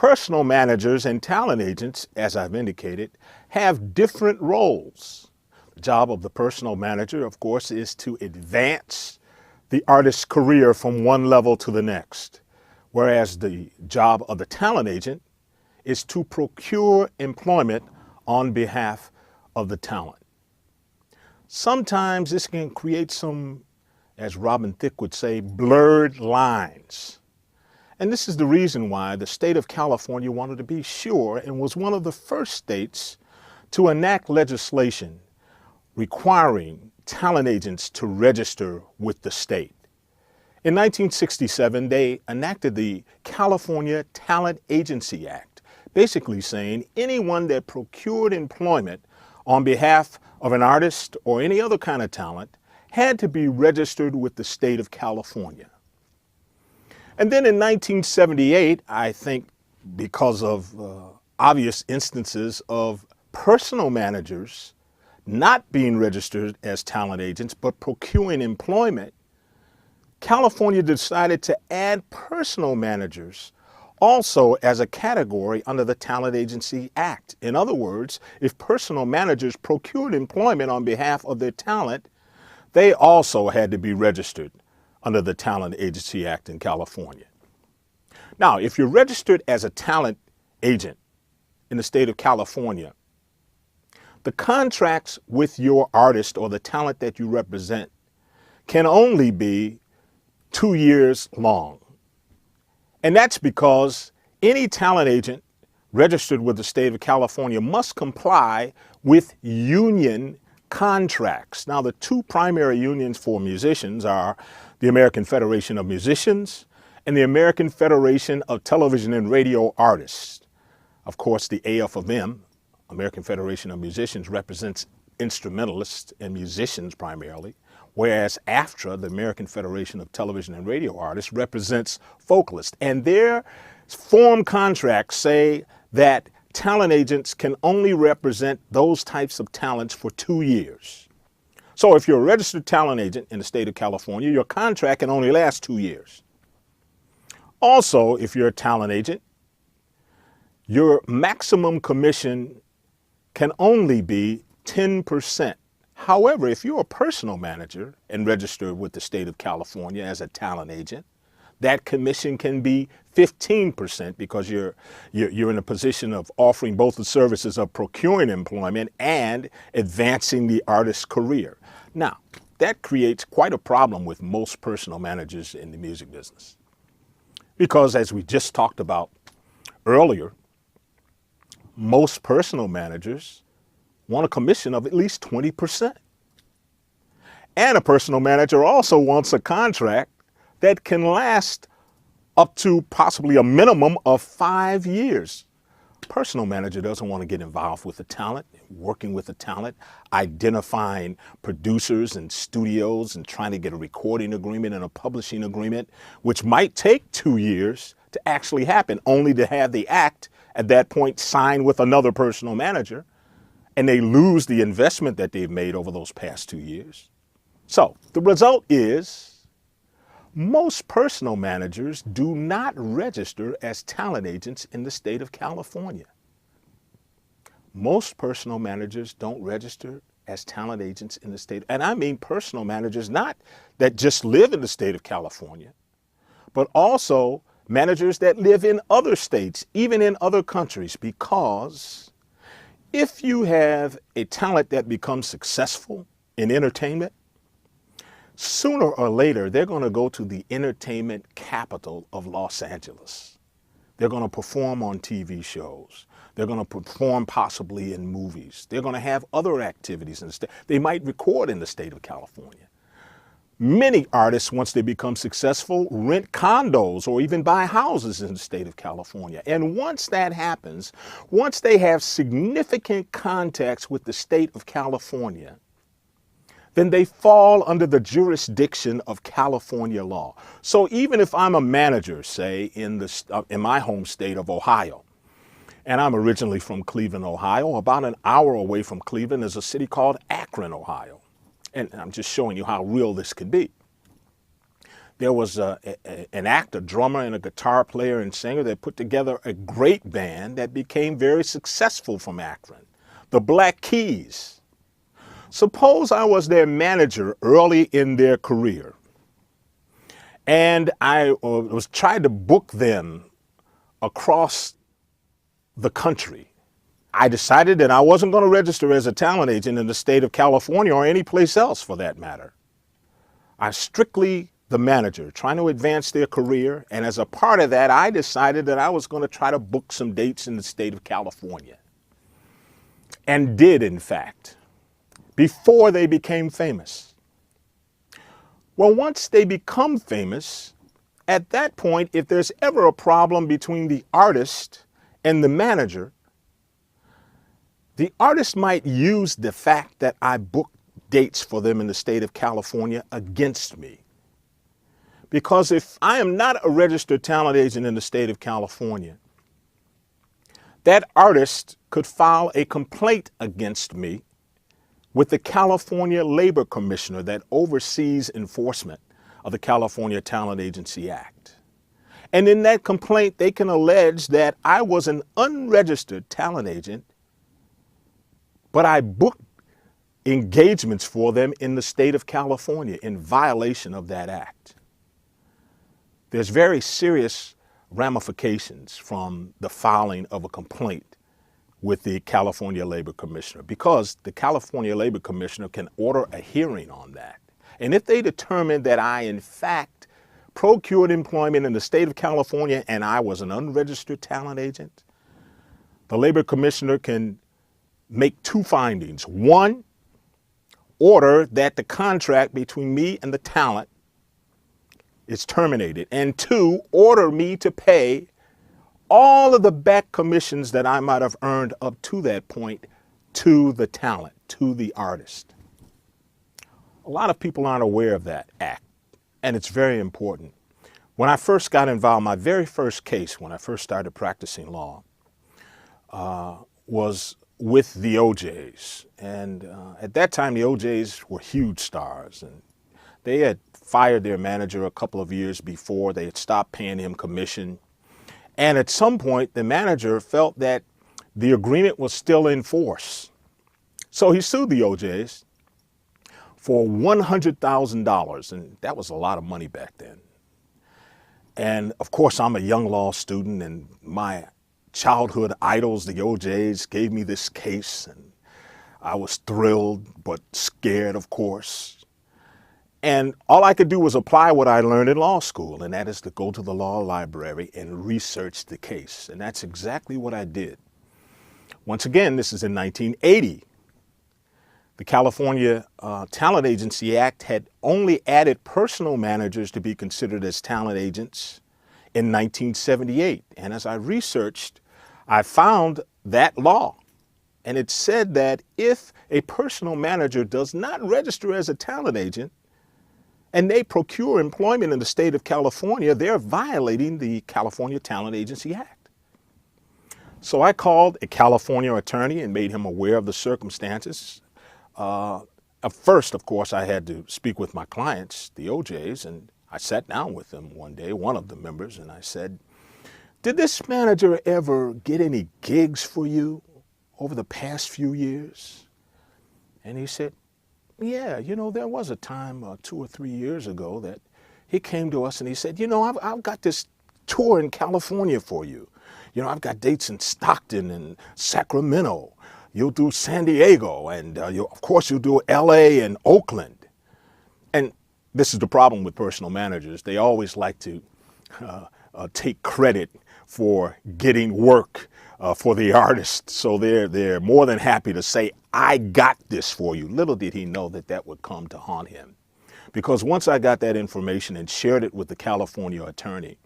Personal managers and talent agents, as I've indicated, have different roles. The job of the personal manager, of course, is to advance the artist's career from one level to the next, whereas the job of the talent agent is to procure employment on behalf of the talent. Sometimes this can create some, as Robin Thicke would say, blurred lines. And this is the reason why the state of California wanted to be sure and was one of the first states to enact legislation requiring talent agents to register with the state. In 1967, they enacted the California Talent Agency Act, basically saying anyone that procured employment on behalf of an artist or any other kind of talent had to be registered with the state of California. And then in 1978, I think because of obvious instances of personal managers not being registered as talent agents but procuring employment, California decided to add personal managers also as a category under the Talent Agency Act. In other words, if personal managers procured employment on behalf of their talent, they also had to be registered under the Talent Agency Act in California. Now, if you're registered as a talent agent in the state of California, the contracts with your artist or the talent that you represent can only be 2 years long. And that's because any talent agent registered with the state of California must comply with union contracts. Now, the two primary unions for musicians are the American Federation of Musicians and the American Federation of Television and Radio Artists. Of course, the AFM, American Federation of Musicians, represents instrumentalists and musicians primarily, whereas AFTRA, the American Federation of Television and Radio Artists, represents vocalists. And their form contracts say that talent agents can only represent those types of talents for 2 years. So if you're a registered talent agent in the state of California, your contract can only last 2 years. Also, if you're a talent agent, your maximum commission can only be 10%. However, if you're a personal manager and registered with the state of California as a talent agent, that commission can be 15% because you're in a position of offering both the services of procuring employment and advancing the artist's career. Now, that creates quite a problem with most personal managers in the music business. Because as we just talked about earlier, most personal managers want a commission of at least 20%. And a personal manager also wants a contract that can last up to possibly a minimum of 5 years. Personal manager doesn't want to get involved with the talent, working with the talent, identifying producers and studios and trying to get a recording agreement and a publishing agreement, which might take 2 years to actually happen, only to have the act at that point signed with another personal manager, and they lose the investment that they've made over those past 2 years. So the result is most personal managers do not register as talent agents in the state of California. Most personal managers don't register as talent agents in the state. And I mean personal managers, not that just live in the state of California, but also managers that live in other states, even in other countries, because if you have a talent that becomes successful in entertainment, sooner or later, they're going to go to the entertainment capital of Los Angeles. They're going to perform on TV shows. They're going to perform possibly in movies. They're going to have other activities in the state. They might record in the state of California. Many artists, once they become successful, rent condos or even buy houses in the state of California. And once that happens, once they have significant contacts with the state of California, then they fall under the jurisdiction of California law. So even if I'm a manager, say, in my home state of Ohio, and I'm originally from Cleveland, Ohio, about an hour away from Cleveland is a city called Akron, Ohio. And I'm just showing you how real this could be. There was an actor, a drummer, and a guitar player and singer that put together a great band that became very successful from Akron, the Black Keys. Suppose I was their manager early in their career, and I was trying to book them across the country. I decided that I wasn't going to register as a talent agent in the state of California or any place else for that matter. I strictly the manager, trying to advance their career, and as a part of that, I decided that I was going to try to book some dates in the state of California. And did, in fact, before they became famous. Well, once they become famous, at that point, if there's ever a problem between the artist and the manager, the artist might use the fact that I booked dates for them in the state of California against me. Because if I am not a registered talent agent in the state of California, that artist could file a complaint against me with the California Labor Commissioner that oversees enforcement of the California Talent Agency Act. And in that complaint, they can allege that I was an unregistered talent agent, but I booked engagements for them in the state of California in violation of that act. There's very serious ramifications from the filing of a complaint with the California Labor Commissioner, because the California Labor Commissioner can order a hearing on that. And if they determine that I, in fact, procured employment in the state of California and I was an unregistered talent agent, the Labor Commissioner can make two findings. One, order that the contract between me and the talent is terminated. And two, order me to pay all of the back commissions that I might have earned up to that point to the talent, to the artist. A lot of people aren't aware of that act, and it's very important. When I first got involved, my very first case when I first started practicing law was with the OJs. And at that time, the OJs were huge stars, and they had fired their manager a couple of years before. They had stopped paying him commission. And at some point, the manager felt that the agreement was still in force. So he sued the OJs for $100,000, and that was a lot of money back then. And of course, I'm a young law student, and my childhood idols, the OJs, gave me this case, and I was thrilled, but scared, of course. And all I could do was apply what I learned in law school, and that is to go to the law library and research the case. And that's exactly what I did. Once again, this is in 1980. The California Talent Agency Act had only added personal managers to be considered as talent agents in 1978. And as I researched, I found that law. And it said that if a personal manager does not register as a talent agent, and they procure employment in the state of California, they're violating the California Talent Agency Act. So I called a California attorney and made him aware of the circumstances. First, of course, I had to speak with my clients, the OJs, and I sat down with them one day, one of the members, and I said, "Did this manager ever get any gigs for you over the past few years?" And he said, "Yeah, you know, there was a time 2 or 3 years ago that he came to us and he said, you know, I've got this tour in California for you. You know, I've got dates in Stockton and Sacramento. You'll do San Diego, and of course you'll do LA and Oakland." And this is the problem with personal managers. They always like to take credit for getting work for the artist. So they're more than happy to say, "I got this for you." Little did he know that that would come to haunt him. Because once I got that information and shared it with the California attorney,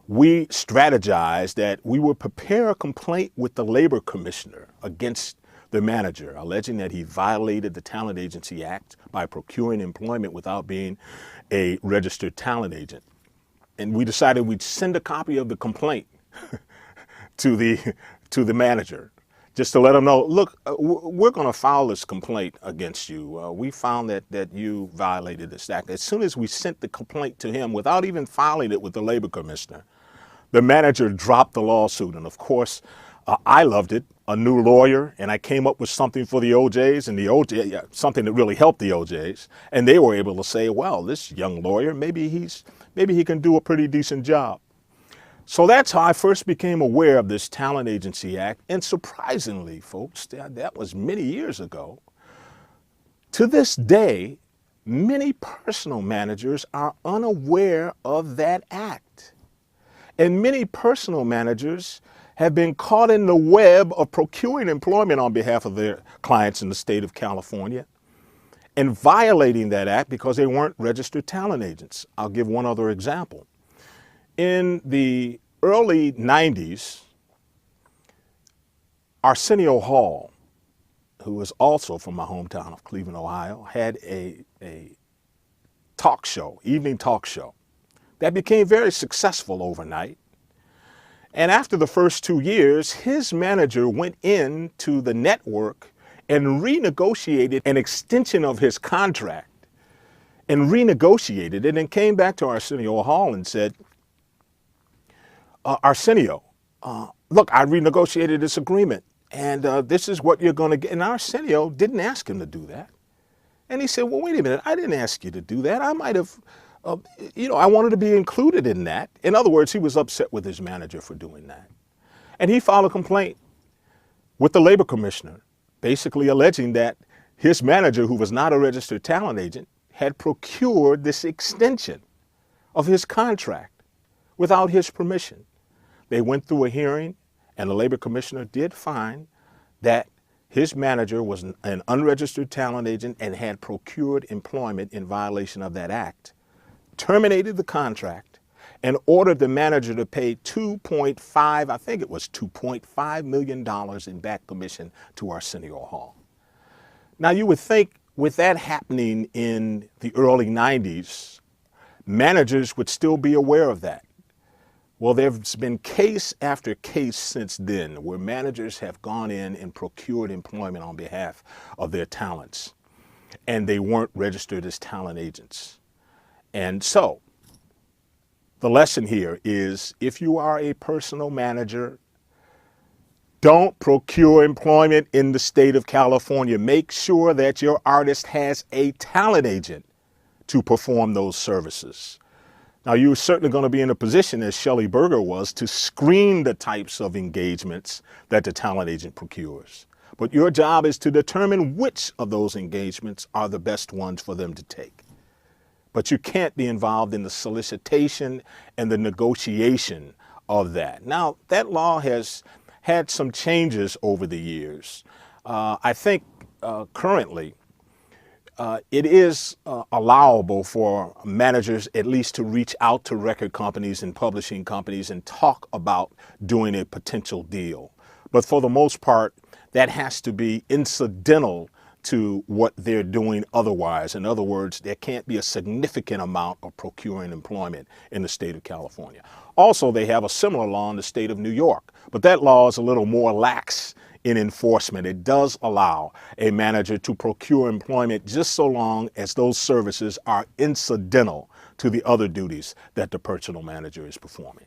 we strategized that we would prepare a complaint with the Labor Commissioner against the manager, alleging that he violated the Talent Agency Act by procuring employment without being a registered talent agent. And we decided we'd send a copy of the complaint to the manager. just to let them know, look, we're going to file this complaint against you. We found that you violated this act. As soon as we sent the complaint to him without even filing it with the labor commissioner, the manager dropped the lawsuit. And of course, I loved it, a new lawyer, and I came up with something for the OJs and something that really helped the OJs. And they were able to say, well, this young lawyer, maybe he can do a pretty decent job. So that's how I first became aware of this Talent Agency Act. And surprisingly, folks, that was many years ago. To this day, many personal managers are unaware of that act. And many personal managers have been caught in the web of procuring employment on behalf of their clients in the state of California and violating that act because they weren't registered talent agents. I'll give one other example. In the early 90s, Arsenio Hall, who was also from my hometown of Cleveland, Ohio, had a talk show, evening talk show, that became very successful overnight. And after the first 2 years, his manager went into the network and renegotiated an extension of his contract and renegotiated it and came back to Arsenio Hall and said, Arsenio, look, I renegotiated this agreement and this is what you're going to get. And Arsenio didn't ask him to do that. And he said, well, wait a minute, I didn't ask you to do that. I might have, I wanted to be included in that. In other words, he was upset with his manager for doing that. And he filed a complaint with the labor commissioner, basically alleging that his manager, who was not a registered talent agent, had procured this extension of his contract without his permission. They went through a hearing, and the labor commissioner did find that his manager was an unregistered talent agent and had procured employment in violation of that act, terminated the contract, and ordered the manager to pay $2.5 million in back commission to Arsenio Hall. Now, you would think with that happening in the early 90s, managers would still be aware of that. Well, there's been case after case since then where managers have gone in and procured employment on behalf of their talents, and they weren't registered as talent agents. And so the lesson here is, if you are a personal manager, don't procure employment in the state of California. Make sure that your artist has a talent agent to perform those services. Now, you're certainly going to be in a position, as Shelley Berger was, to screen the types of engagements that the talent agent procures. But your job is to determine which of those engagements are the best ones for them to take. But you can't be involved in the solicitation and the negotiation of that. Now, that law has had some changes over the years. I think currently, it is allowable for managers at least to reach out to record companies and publishing companies and talk about doing a potential deal. But for the most part, that has to be incidental to what they're doing otherwise. In other words, there can't be a significant amount of procuring employment in the state of California. Also, they have a similar law in the state of New York, but that law is a little more lax in enforcement. It does allow a manager to procure employment just so long as those services are incidental to the other duties that the personal manager is performing.